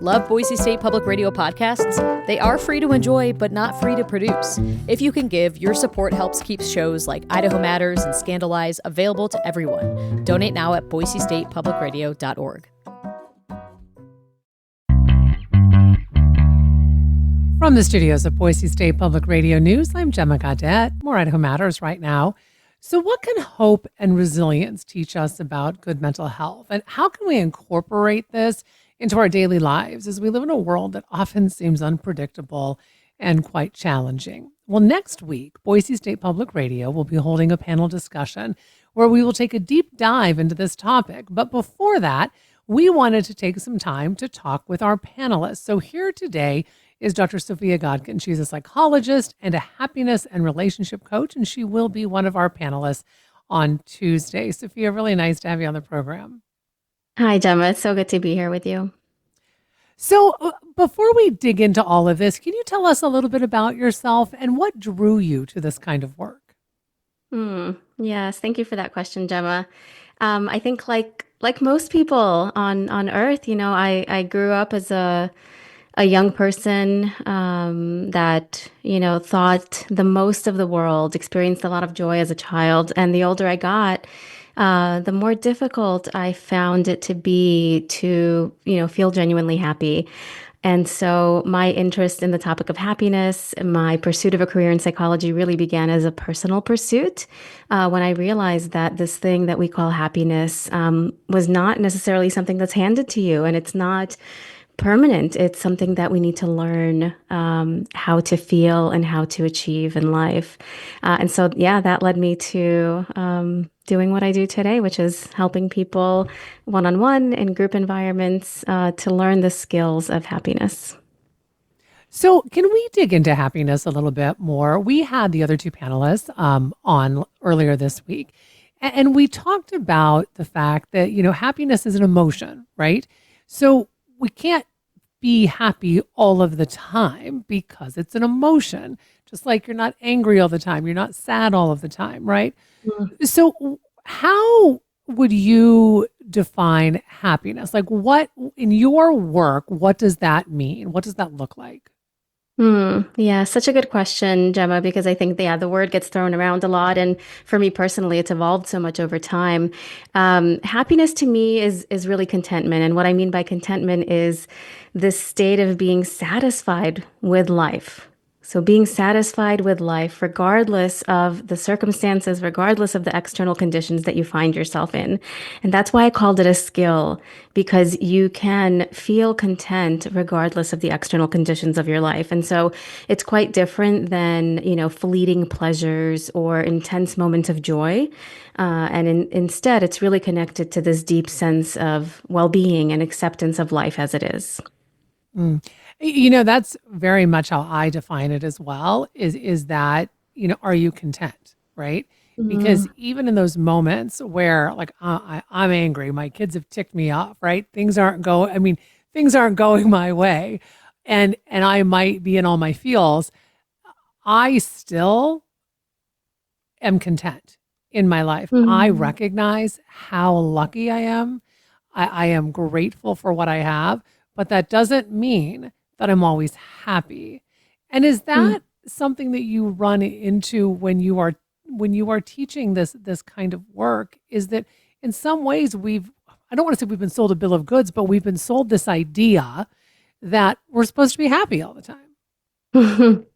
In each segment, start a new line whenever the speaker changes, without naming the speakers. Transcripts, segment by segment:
Love Boise State Public Radio podcasts? They are free to enjoy, but not free to produce. If you can give, your support helps keep shows like Idaho Matters and Scandalize available to everyone. Donate now at boisestatepublicradio.org.
From the studios of Boise State Public Radio News, I'm Gemma Gaudette. More Idaho Matters right now. So what can hope and resilience teach us about good mental health? And how can we incorporate this into our daily lives as we live in a world that often seems unpredictable and quite challenging? Well, next week, Boise State Public Radio will be holding a panel discussion where we will take a deep dive into this topic. But before that, we wanted to take some time to talk with our panelists. So here today is Dr. Sophia Godkin. She's a psychologist and a happiness and relationship coach, and she will be one of our panelists on Tuesday. Sophia, really nice to have you on the program.
Hi, Gemma. It's so good to be here with you.
So before we dig into all of this, can you tell us a little bit about yourself and what drew you to this kind of work?
Yes, thank you for that question, Gemma. I think like most people on Earth, I grew up as a young person that, thought the most of the world, experienced a lot of joy as a child. And the older I got, the more difficult I found it to be to, feel genuinely happy. And so my interest in the topic of happiness, my pursuit of a career in psychology really began as a personal pursuit when I realized that this thing that we call happiness was not necessarily something that's handed to you, and it's not permanent. It's something that we need to learn how to feel and how to achieve in life. And so, that led me to doing what I do today, which is helping people one-on-one in group environments to learn the skills of happiness.
So can we dig into happiness a little bit more? We had the other two panelists on earlier this week, and we talked about the fact that, happiness is an emotion, right? So we can't be happy all of the time because it's an emotion, just like you're not angry all the time. You're not sad all of the time, right? Mm. So how would you define happiness? Like what, in your work, what does that mean? What does that look like?
Yeah, such a good question, Gemma, because I think, the word gets thrown around a lot. And for me personally, it's evolved so much over time. Happiness to me is really contentment. And what I mean by contentment is this state of being satisfied with life. So being satisfied with life, regardless of the circumstances, regardless of the external conditions that you find yourself in. And that's why I called it a skill, because you can feel content regardless of the external conditions of your life. And so it's quite different than, fleeting pleasures or intense moments of joy. Instead, it's really connected to this deep sense of well-being and acceptance of life as it is.
That's very much how I define it as well, is that, are you content, right? Because even in those moments where I'm angry, my kids have ticked me off, right? Things aren't going my way. And I might be in all my feels. I still am content in my life. I recognize how lucky I am. I am grateful for what I have, but that doesn't mean that I'm always happy. And is that something that you run into when you are teaching this kind of work? Is that in some ways I don't want to say we've been sold a bill of goods, but we've been sold this idea that we're supposed to be happy all the time.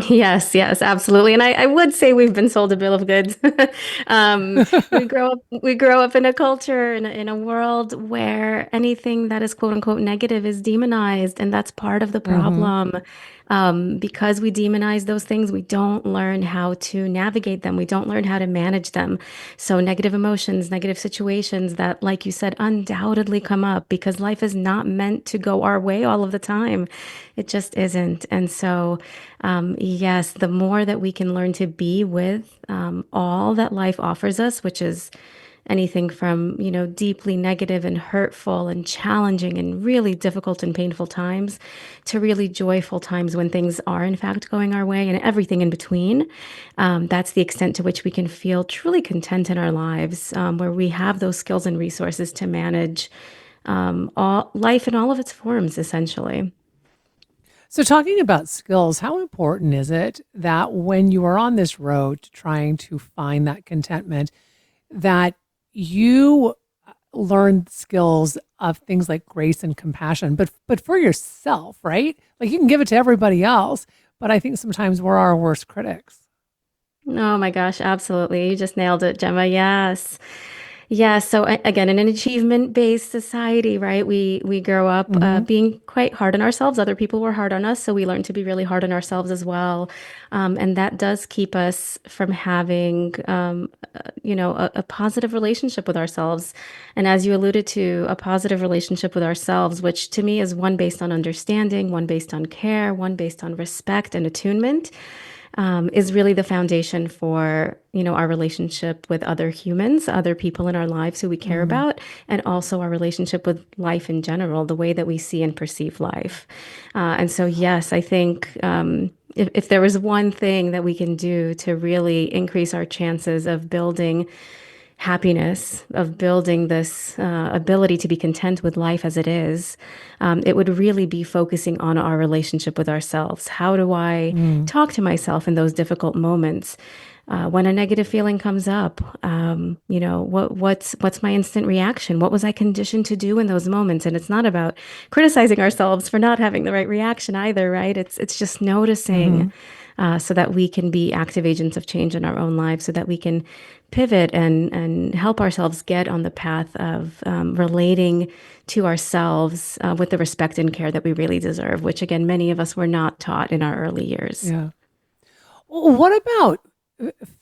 Yes, absolutely. And I would say we've been sold a bill of goods. We grow up in a culture, in a world where anything that is quote unquote negative is demonized. And that's part of the problem. Because we demonize those things, we don't learn how to navigate them. We don't learn how to manage them. So negative emotions, negative situations that, like you said, undoubtedly come up because life is not meant to go our way all of the time. It just isn't. And so, yes, the more that we can learn to be with all that life offers us, which is anything from, deeply negative and hurtful and challenging and really difficult and painful times to really joyful times when things are in fact going our way and everything in between. That's the extent to which we can feel truly content in our lives, where we have those skills and resources to manage all life in all of its forms, essentially.
So, talking about skills, how important is it that when you are on this road to trying to find that contentment, that you learn skills of things like grace and compassion, but for yourself, right? Like you can give it to everybody else, but I think sometimes we're our worst critics.
Oh my gosh, absolutely. You just nailed it, Gemma. Yes. Yeah, so again, in an achievement-based society, right? We grow up
Mm-hmm.
being quite hard on ourselves. Other people were hard on us, so we learn to be really hard on ourselves as well, and that does keep us from having, a positive relationship with ourselves. And as you alluded to, a positive relationship with ourselves, which to me is one based on understanding, one based on care, one based on respect and attunement is really the foundation for our relationship with other humans, other people in our lives who we care
Mm-hmm.
about, and also our relationship with life in general, the way that we see and perceive life. And so, yes, I think if there was one thing that we can do to really increase our chances of building happiness, of building this ability to be content with life as it is, it would really be focusing on our relationship with ourselves. How do I
Mm-hmm.
talk to myself in those difficult moments? When a negative feeling comes up, what's my instant reaction? What was I conditioned to do in those moments? And it's not about criticizing ourselves for not having the right reaction either, right? It's just noticing,
Mm-hmm.
so that we can be active agents of change in our own lives, so that we can pivot and help ourselves get on the path of relating to ourselves with the respect and care that we really deserve, which again, many of us were not taught in our early years.
Yeah. Well, what about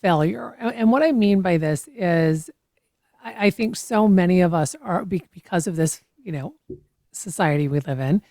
failure? And what I mean by this is, I think so many of us are because of this, society we live in.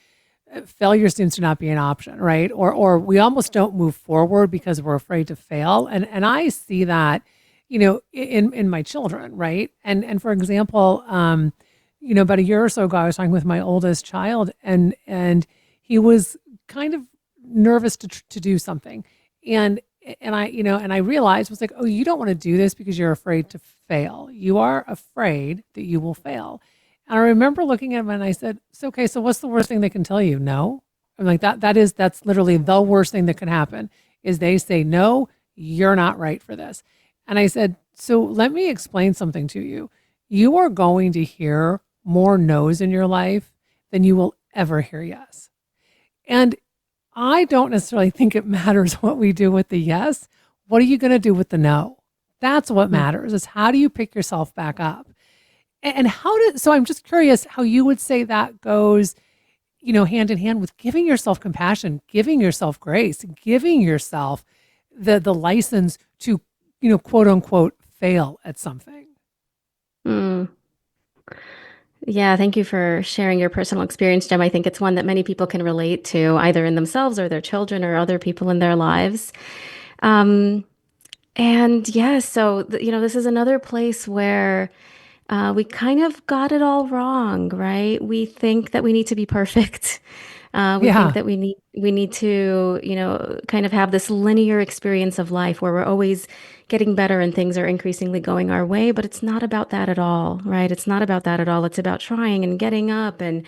Failure seems to not be an option, right? Or we almost don't move forward because we're afraid to fail. And I see that, in my children, right? And for example, about a year or so ago, I was talking with my oldest child, and he was kind of nervous to do something, and and I realized was like, oh, you don't want to do this because you're afraid to fail. You are afraid that you will fail. And I remember looking at him and I said, "So okay, so what's the worst thing they can tell you? No." I'm like that's literally the worst thing that could happen is they say no, you're not right for this. And I said, "So let me explain something to you. You are going to hear more no's in your life than you will ever hear yes." And I don't necessarily think it matters what we do with the yes. What are you going to do with the no? That's what matters is how do you pick yourself back up? And so I'm just curious how you would say that goes, hand in hand with giving yourself compassion, giving yourself grace, giving yourself the license to, quote unquote, fail at something.
Mm. Yeah, thank you for sharing your personal experience, Jem. I think it's one that many people can relate to, either in themselves or their children or other people in their lives. Um, and yeah, so this is another place where we kind of got it all wrong, right? We think that we need to be perfect. We think
Yeah.
that we need to, kind of have this linear experience of life where we're always getting better and things are increasingly going our way, but it's not about that at all, right? It's not about that at all. It's about trying and getting up and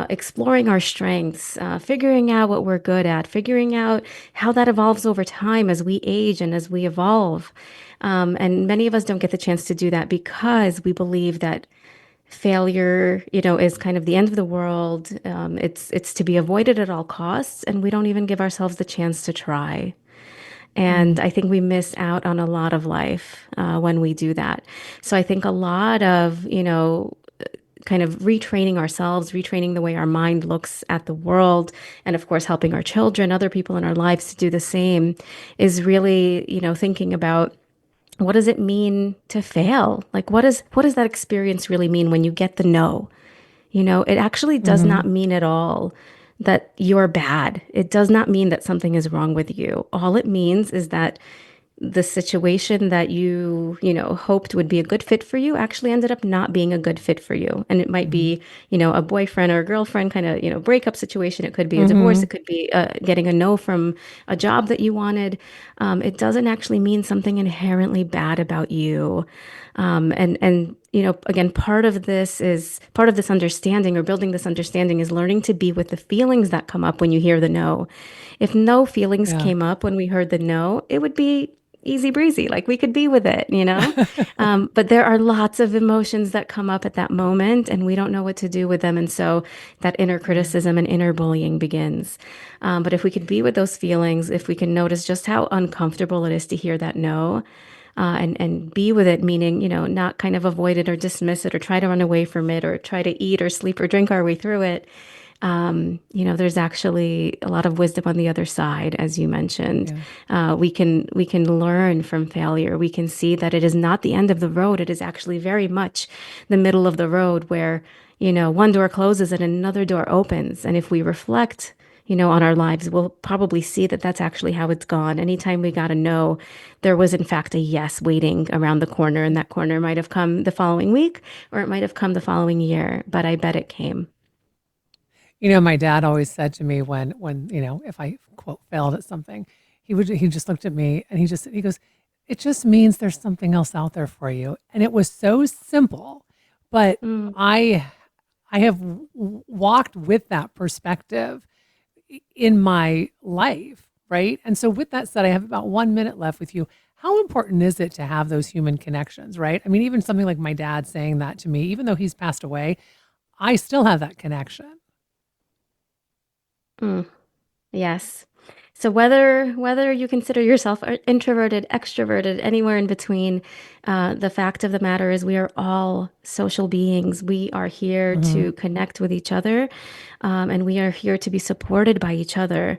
exploring our strengths, figuring out what we're good at, figuring out how that evolves over time as we age and as we evolve. And many of us don't get the chance to do that because we believe that failure, is kind of the end of the world. It's to be avoided at all costs, and we don't even give ourselves the chance to try. And
Mm,
I think we miss out on a lot of life when we do that. So I think a lot of, kind of retraining ourselves, retraining the way our mind looks at the world, and of course, helping our children, other people in our lives to do the same is really, thinking about what does it mean to fail? Like what does that experience really mean when you get the no? It actually does
mm-hmm,
not mean at all that you're bad. It does not mean that something is wrong with you. All it means is that the situation that you hoped would be a good fit for you actually ended up not being a good fit for you. And it might
mm-hmm,
be, a boyfriend or a girlfriend kind of, breakup situation. It could be a divorce.
mm-hmm,
It could be getting a no from a job that you wanted. It doesn't actually mean something inherently bad about you. And again, part of this understanding, or building this understanding, is learning to be with the feelings that come up when you hear the no. If no feelings
Yeah.
came up when we heard the no, it would be easy breezy, like we could be with it. But there are lots of emotions that come up at that moment, and we don't know what to do with them. And so that inner criticism and inner bullying begins. But if we could be with those feelings, if we can notice just how uncomfortable it is to hear that no, and be with it, meaning, not kind of avoid it or dismiss it or try to run away from it or try to eat or sleep or drink our way through it. There's actually a lot of wisdom on the other side, as you mentioned. We can learn from failure. We can see that it is not the end of the road. It is actually very much the middle of the road where, one door closes and another door opens. And if we reflect, on our lives, we'll probably see that that's actually how it's gone. Anytime we got a no, there was in fact a yes waiting around the corner, and that corner might have come the following week, or it might have come the following year, but I bet it came.
My dad always said to me when if I quote failed at something, he just looked at me and he goes, "It just means there's something else out there for you." And it was so simple, but
Mm.
I have walked with that perspective in my life, right? And so with that said, I have about 1 minute left with you. How important is it to have those human connections, right? I mean, even something like my dad saying that to me, even though he's passed away, I still have that connection.
Mm. Yes. So whether you consider yourself introverted, extroverted, anywhere in between, the fact of the matter is we are all social beings. We are here
Mhm.
to connect with each other, and we are here to be supported by each other.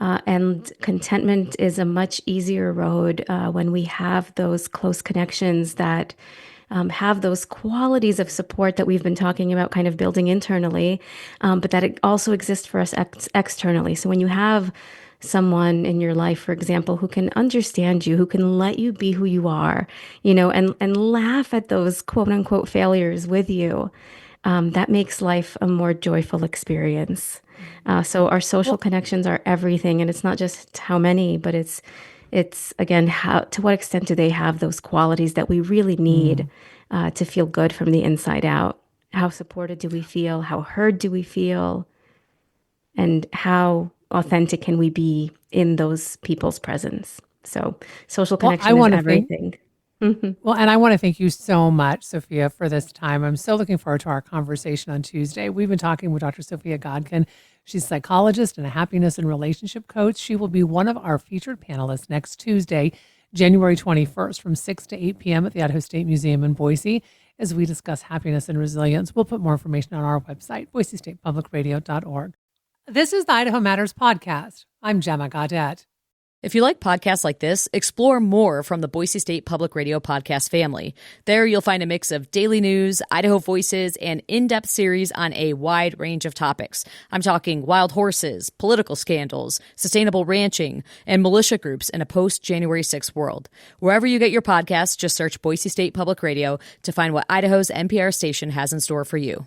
And contentment is a much easier road when we have those close connections that have those qualities of support that we've been talking about, kind of building internally, but that it also exists for us externally. So when you have someone in your life, for example, who can understand you, who can let you be who you are, and laugh at those quote unquote failures with you, that makes life a more joyful experience. So our social
Well,
connections are everything, and it's not just how many, but it's again, how, to what extent do they have those qualities that we really need
mm.
to feel good from the inside out? How supported do we feel? How heard do we feel? And how authentic can we be in those people's presence? So social
well, I
connection is
want to thank
everything. Mhm.
Well, and I want to thank you so much, Sophia, for this time. I'm so looking forward to our conversation on Tuesday. We've been talking with Dr. Sophia Godkin. She's a psychologist and a happiness and relationship coach. She will be one of our featured panelists next Tuesday, January 21st, from 6 to 8 p.m. at the Idaho State Museum in Boise, as we discuss happiness and resilience. We'll put more information on our website, boisestatepublicradio.org. This is the Idaho Matters podcast. I'm Gemma Gaudette.
If you like podcasts like this, explore more from the Boise State Public Radio podcast family. There you'll find a mix of daily news, Idaho voices, and in-depth series on a wide range of topics. I'm talking wild horses, political scandals, sustainable ranching, and militia groups in a post-January 6th world. Wherever you get your podcasts, just search Boise State Public Radio to find what Idaho's NPR station has in store for you.